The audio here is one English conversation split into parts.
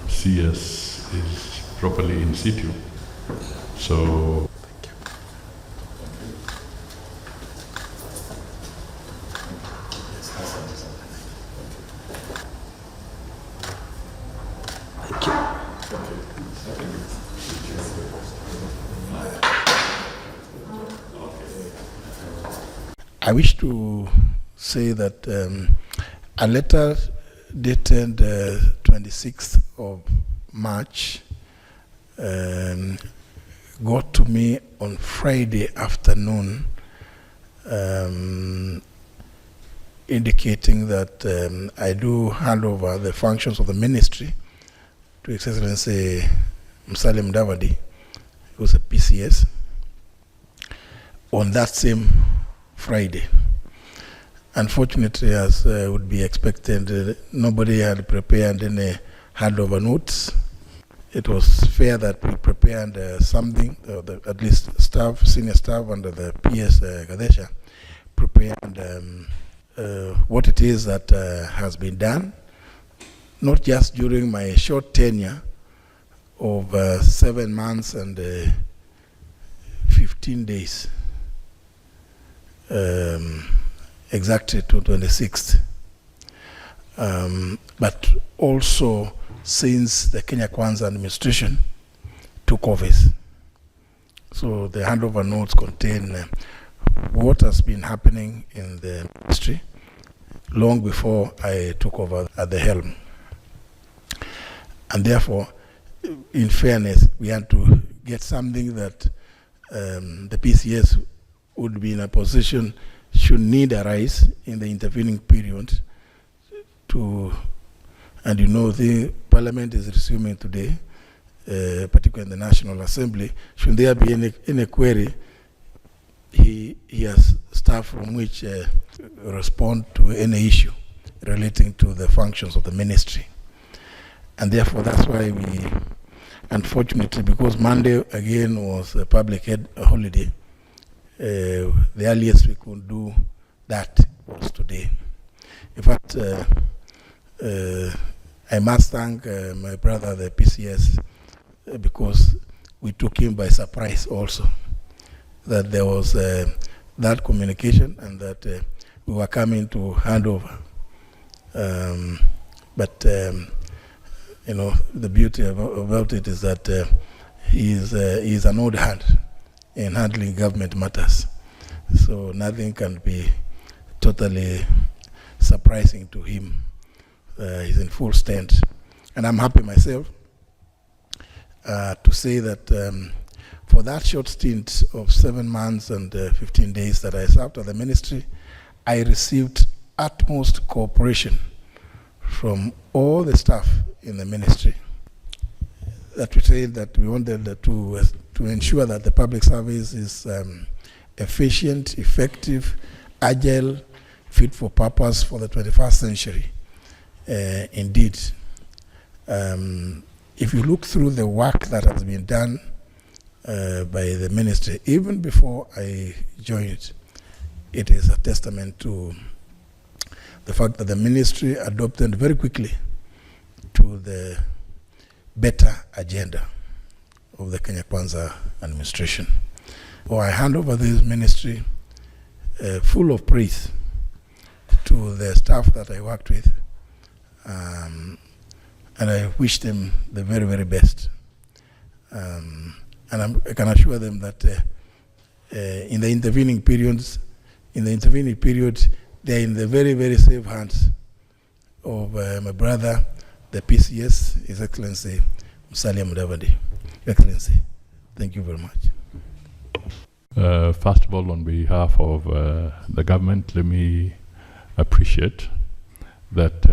CS is properly in situ. So I wish to say that a letter dated 26th of March got to me on Friday afternoon indicating that I do hand over the functions of the ministry to His Excellency Mudavadi, who's a PCS, on that same Friday. Unfortunately, as would be expected, nobody had prepared any handover notes. It was fair that we prepared something, at least staff, senior staff under the PS Gadesha, prepared what it is that has been done, not just during my short tenure of 7 months and 15 days, exactly to 26th, but also since the Kenya Kwanza administration took office. So the handover notes contain what has been happening in the ministry long before I took over at the helm. And therefore, in fairness, we had to get something that the PCS would be in a position, should need arise in the intervening period to, and you know, the Parliament is resuming today, particularly in the National Assembly. Should there be any query, he has staff from which respond to any issue relating to the functions of the ministry. And therefore, that's why we, unfortunately, because Monday again was a public holiday, the earliest we could do that was today. In fact, I must thank my brother, the PCS, because we took him by surprise also, that there was that communication and that we were coming to hand over. But you know, the beauty about it is that he is an old hand in handling government matters. So nothing can be totally surprising to him. He's in full stand. And I'm happy myself to say that for that short stint of 7 months and 15 days that I served at the ministry, I received utmost cooperation from all the staff in the ministry. That we said that we wanted to ensure that the public service is efficient, effective, agile, fit for purpose for the 21st century. Indeed, if you look through the work that has been done by the ministry, even before I joined, it is a testament to the fact that the ministry adopted very quickly to the better agenda of the Kenya Kwanza administration. I hand over this ministry full of praise to the staff that I worked with, and I wish them the very, very best. And I can assure them that in the intervening period, they're in the very, very safe hands of my brother, the PCS, His Excellency Mudavadi. Excellency, thank you very much. First of all, on behalf of the government, let me appreciate that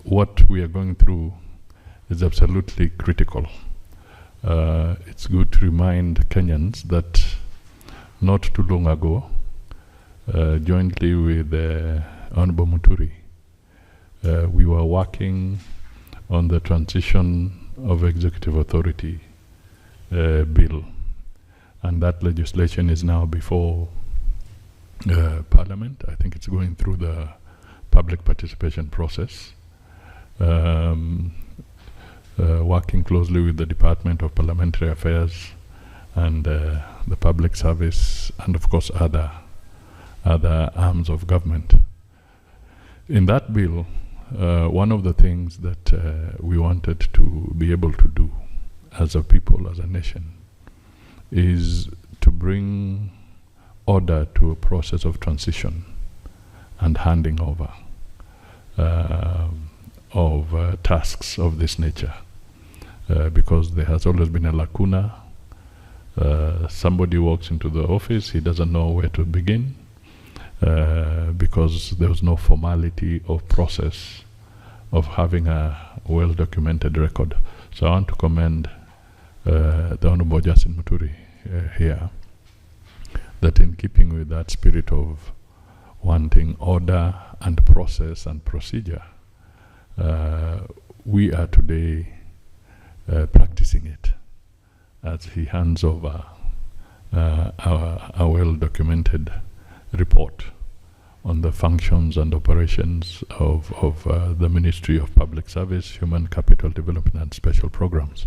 what we are going through is absolutely critical. It's good to remind Kenyans that not too long ago, jointly with Honorable Muturi, we were working on the transition of executive authority bill. and that legislation is now before Parliament. I think it's going through the public participation process. Working closely with the Department of Parliamentary Affairs and the Public Service, and of course other arms of government. In that bill, one of the things that we wanted to be able to do as a people, as a nation, is to bring order to a process of transition and handing over of tasks of this nature, because there has always been a lacuna. Somebody walks into the office, he doesn't know where to begin, because there was no formality of process of having a well-documented record. So I want to commend the Honorable Justine Muturi here, that in keeping with that spirit of wanting order and process and procedure, we are today practicing it as he hands over our well-documented report on the functions and operations of the Ministry of Public Service, Human Capital Development and Special Programs.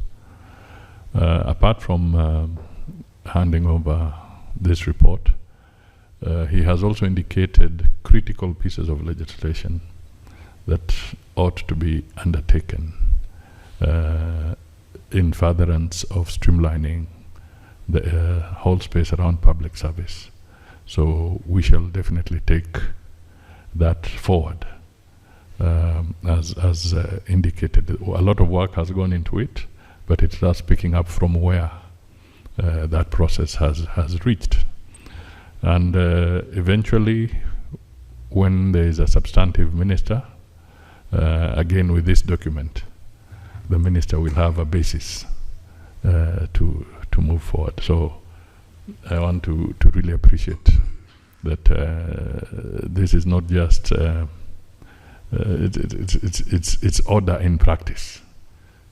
Apart from handing over this report, he has also indicated critical pieces of legislation that ought to be undertaken in furtherance of streamlining the whole space around public service. So we shall definitely take that forward. As indicated, a lot of work has gone into it, but it starts picking up from where that process has reached. And eventually, when there is a substantive minister, again with this document, the minister will have a basis to move forward. So I want to really appreciate that this is not just it's order in practice,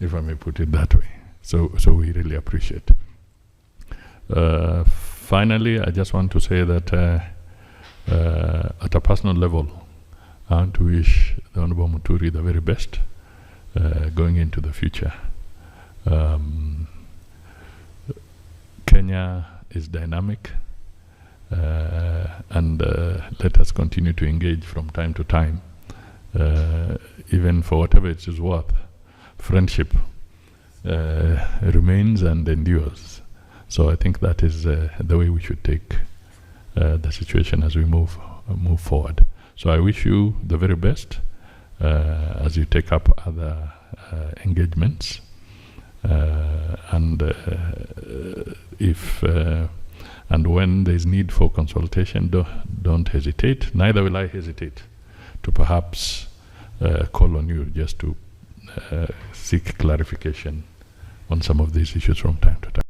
if I may put it that way. So we really appreciate. Finally, I just want to say that at a personal level, I want to wish the Honorable Muturi the very best going into the future. Kenya is dynamic, and let us continue to engage from time to time, even for whatever it is worth. Friendship remains and endures. So I think that is the way we should take the situation as we move forward. So I wish you the very best as you take up other engagements, and if and when there is need for consultation, don't hesitate. Neither will I hesitate to perhaps call on you just to seek clarification on some of these issues from time to time.